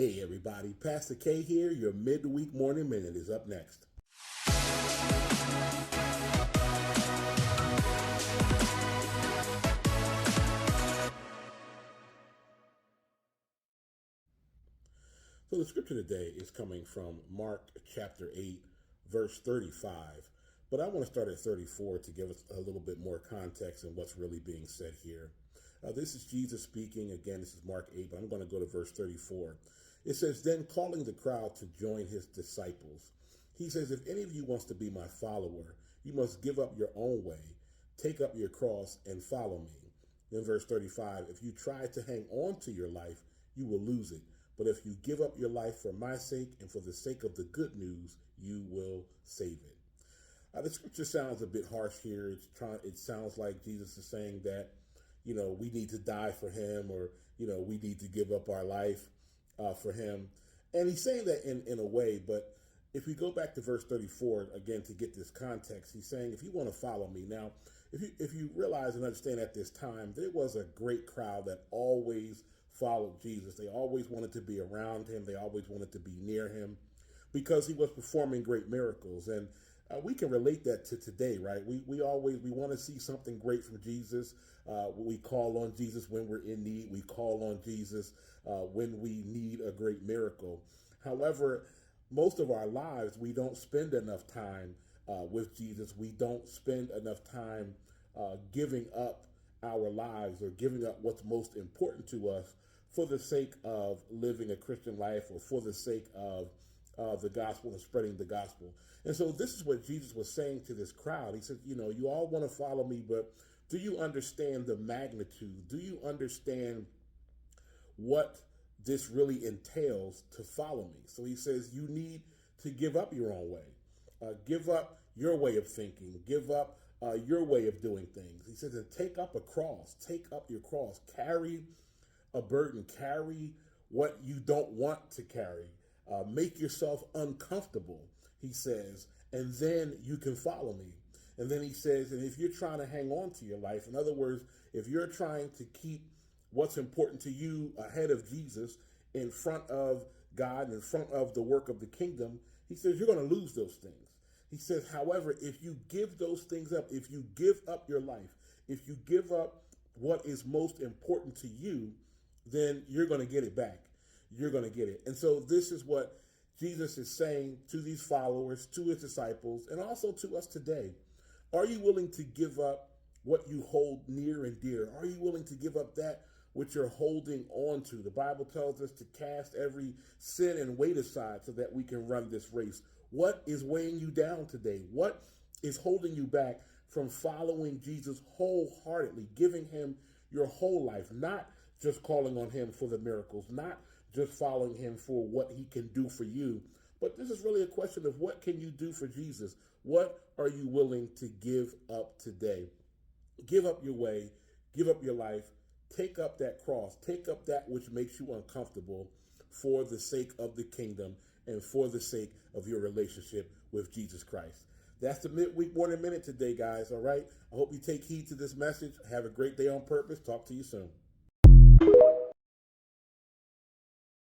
Hey everybody, Pastor K here. Your midweek morning minute is up next. So the scripture today is coming from Mark chapter 8, verse 35. But I want to start at 34 to give us a little bit more context in what's really being said here. This is Jesus speaking. Again, this is Mark 8, but I'm going to go to verse 34. It says, "Then calling the crowd to join his disciples, he says, if any of you wants to be my follower, you must give up your own way, take up your cross, and follow me." Then verse 35, "If you try to hang on to your life, you will lose it. But if you give up your life for my sake and for the sake of the good news, you will save it." The scripture sounds a bit harsh here. It sounds like Jesus is saying that, we need to die for him, or, we need to give up our life for him. And he's saying that in a way, but if we go back to verse 34, again, to get this context, he's saying, if you want to follow me. Now, if you realize and understand at this time, there was a great crowd that always followed Jesus. They always wanted to be around him. They always wanted to be near him because he was performing great miracles. And we can relate that to today, right? We want to see something great from Jesus. We call on Jesus when we're in need. We call on Jesus when we need a great miracle. However, most of our lives, we don't spend enough time with Jesus. We don't spend enough time giving up our lives or giving up what's most important to us for the sake of living a Christian life or for the sake of the gospel and spreading the gospel. And so this is what Jesus was saying to this crowd. He said, you all want to follow me, but do you understand the magnitude? Do you understand what this really entails to follow me? So he says, you need to give up your own way. Give up your way of thinking. Give up your way of doing things. He says, and take up a cross. Take up your cross. Carry a burden. Carry what you don't want to carry. Make yourself uncomfortable, he says, and then you can follow me. And then he says, and if you're trying to hang on to your life, in other words, if you're trying to keep what's important to you ahead of Jesus, in front of God, and in front of the work of the kingdom, he says, you're going to lose those things. He says, however, if you give those things up, if you give up your life, if you give up what is most important to you, then you're going to get it back. You're going to get it. And so this is what Jesus is saying to these followers, to his disciples, and also to us today. Are you willing to give up what you hold near and dear? Are you willing to give up that which you're holding on to? The Bible tells us to cast every sin and weight aside so that we can run this race. What is weighing you down today? What is holding you back from following Jesus wholeheartedly, giving him your whole life, not just calling on him for the miracles, not just following him for what he can do for you? But this is really a question of what can you do for Jesus? What are you willing to give up today? Give up your way, give up your life, take up that cross, take up that which makes you uncomfortable for the sake of the kingdom and for the sake of your relationship with Jesus Christ. That's the midweek morning minute today, guys. All right. I hope you take heed to this message. Have a great day on purpose. Talk to you soon.